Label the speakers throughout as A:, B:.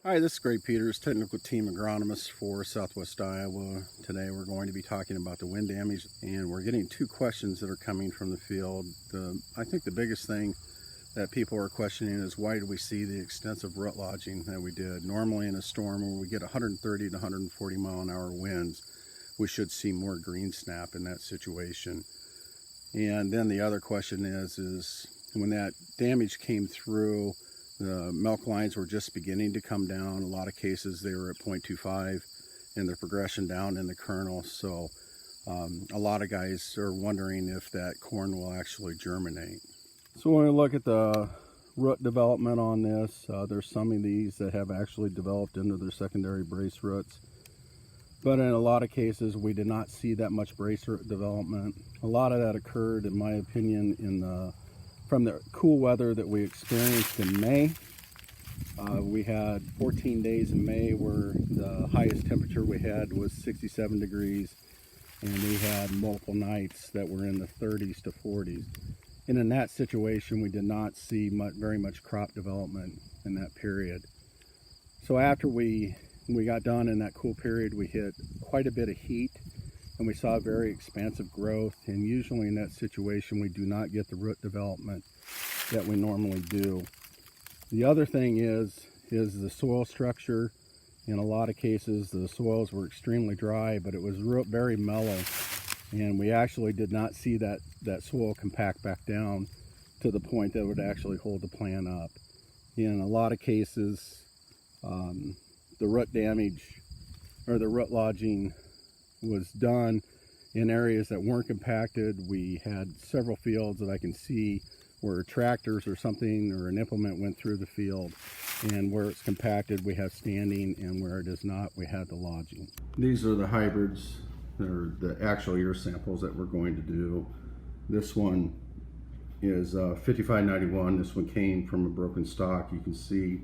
A: Hi, this is Greg Peters, Technical Team Agronomist for Southwest Iowa. Today we're going to be talking about the wind damage, and we're getting two questions that are coming from the field. I think the biggest thing that people are questioning is why do we see the extensive root lodging that we did? Normally in a storm where we get 130 to 140 mile an hour winds, we should see more green snap in that situation. And then the other question is when that damage came through, the milk lines were just beginning to come down. A lot of cases they were at 0.25 and the progression down in the kernel. So a lot of guys are wondering if that corn will actually germinate. So when we look at the root development on this, there's some of these that have actually developed into their secondary brace roots. But in a lot of cases, we did not see that much brace root development. A lot of that occurred, in my opinion, from the cool weather that we experienced in May. We had 14 days in May where the highest temperature we had was 67 degrees, and we had multiple nights that were in the 30s to 40s. And in that situation, we did not see very much crop development in that period. So after we got done in that cool period, we hit quite a bit of heat, and we saw very expansive growth. And usually in that situation, we do not get the root development that we normally do. The other thing is the soil structure. In a lot of cases, the soils were extremely dry, but it was very mellow. And we actually did not see that soil compact back down to the point that would actually hold the plant up. In a lot of cases, the root damage or the root lodging was done in areas that weren't compacted. We had several fields that I can see where tractors or something or an implement went through the field, and where it's compacted we have standing, and where it is not we had the lodging. These are the hybrids, or the actual ear samples that we're going to do. This one is 5591. This one came from a broken stalk. You can see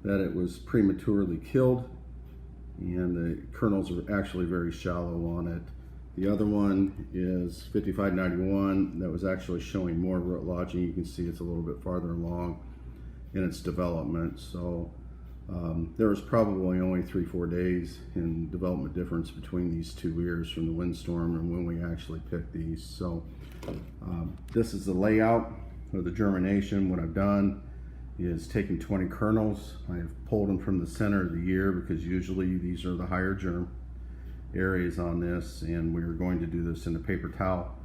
A: that it was prematurely killed, and the kernels are actually very shallow on it. The other one is 5591 that was actually showing more root lodging. You can see it's a little bit farther along in its development. So there was probably only 3-4 days in development difference between these two ears from the windstorm and when we actually picked these. So this is the layout of the germination. What I've done is taken 20 kernels. I've pulled them from the center of the ear because usually these are the higher germ areas on this, and we're going to do this in the paper towel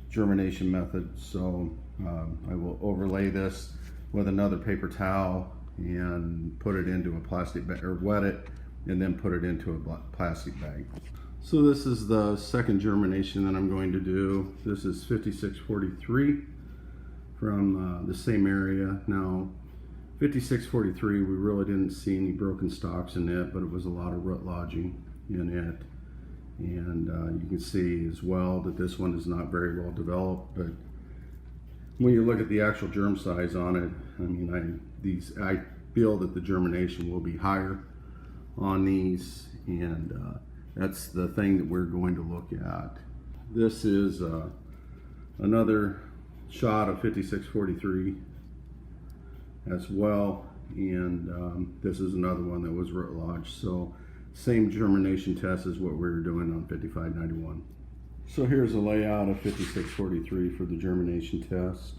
A: germination method. So I will overlay this with another paper towel and put it into a plastic bag, or wet it and then put it into a plastic bag. So this is the second germination that I'm going to do. This is 5643 from the same area. Now 5643, we really didn't see any broken stalks in it, but it was a lot of root lodging in it. And you can see as well that this one is not very well developed, but when you look at the actual germ size on it, I mean, I feel that the germination will be higher on these, and that's the thing that we're going to look at. This is another shot of 5643 as well, and this is another one that was root lodged. So same germination test as what we were doing on 5591. So here's a layout of 5643 for the germination test.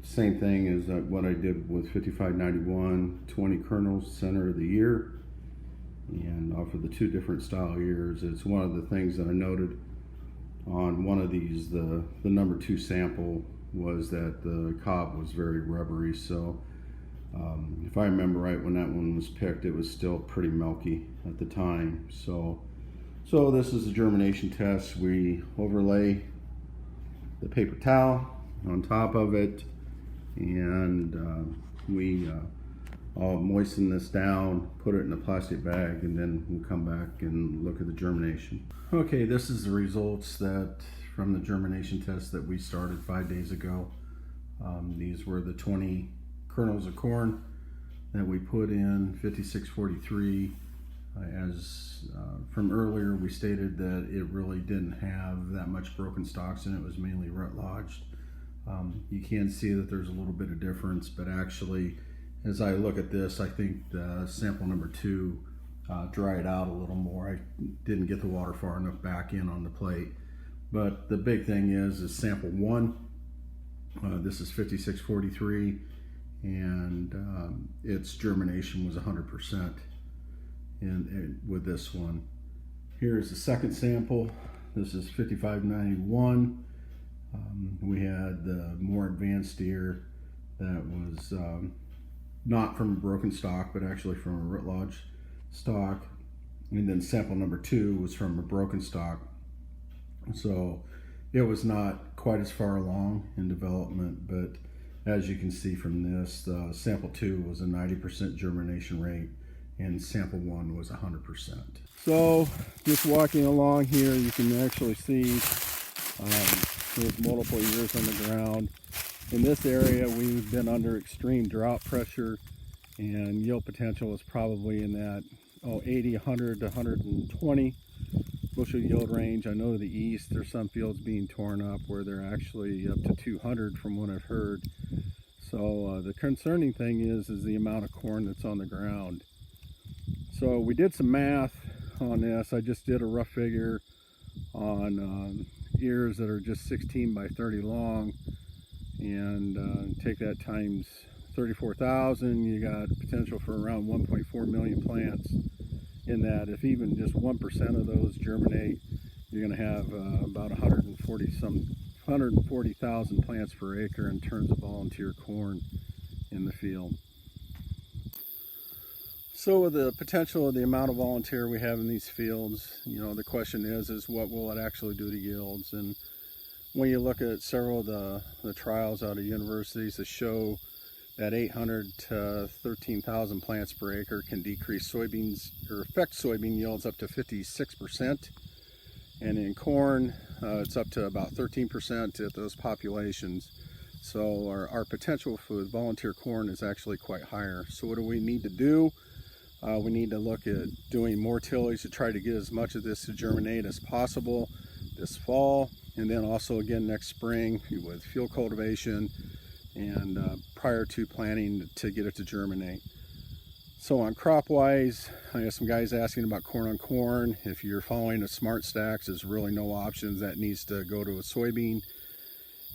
A: Same thing as what I did with 5591, 20 kernels, center of the ear. And for the two different style ears, it's one of the things that I noted on one of these, the number 2 sample, was that the cob was very rubbery. So if I remember right, when that one was picked, it was still pretty milky at the time. So this is a germination test. We overlay the paper towel on top of it, and I'll moisten this down, put it in a plastic bag, and then we'll come back and look at the germination. Okay, this is the results from the germination test that we started 5 days ago. These were the 20 kernels of corn that we put in 5643. As from earlier, we stated that it really didn't have that much broken stalks in it. It was mainly root lodged. You can see that there's a little bit of difference, but actually As I look at this, I think the sample number 2 dried out a little more. I didn't get the water far enough back in on the plate. But the big thing is sample 1. This is 5643, and its germination was 100% with this one. Here's the second sample. This is 5591. We had the more advanced ear that was not from a broken stock, but actually from a root lodge stock. And then sample number 2 was from a broken stock. So it was not quite as far along in development, but as you can see from this, sample 2 was a 90% germination rate and sample 1 was 100%. So just walking along here, you can actually see there's multiple ears on the ground. In this area, we've been under extreme drought pressure, and yield potential is probably in that 80, 100 to 120 bushel yield range. I know to the east there's some fields being torn up where they're actually up to 200 from what I've heard. So the concerning thing is the amount of corn that's on the ground. So we did some math on this. I just did a rough figure on ears that are just 16 by 30 long, and take that times 34,000, you got potential for around 1.4 million plants in that. If even just 1% of those germinate, you're going to have about 140,000 plants per acre in terms of volunteer corn in the field. So with the potential of the amount of volunteer we have in these fields, you know, the question is what will it actually do to yields? And when you look at several of the trials out of universities that show that 800 to 13,000 plants per acre can decrease soybeans or affect soybean yields up to 56%. And in corn, it's up to about 13% at those populations. So our potential for volunteer corn is actually quite higher. So what do we need to do? We need to look at doing more tillage to try to get as much of this to germinate as possible this fall, and then also again next spring with field cultivation and prior to planting to get it to germinate. So on crop wise, I have some guys asking about corn on corn. If you're following a smart stacks, there's really no options. That needs to go to a soybean.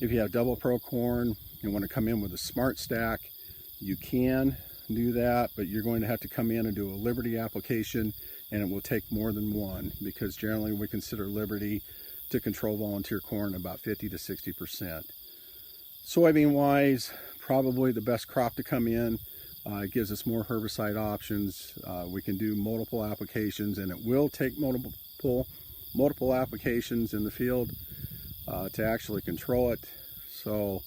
A: If you have double pro corn and want to come in with a smart stack, you can do that, but you're going to have to come in and do a Liberty application, and it will take more than one, because generally we consider Liberty to control volunteer corn about 50 to 60%. Soybean wise, probably the best crop to come in. It gives us more herbicide options. We can do multiple applications, and it will take multiple applications in the field to actually control it. So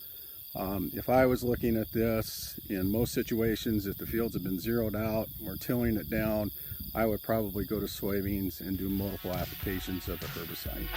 A: if I was looking at this, in most situations, if the fields have been zeroed out, we're tilling it down, I would probably go to soybeans and do multiple applications of the herbicide.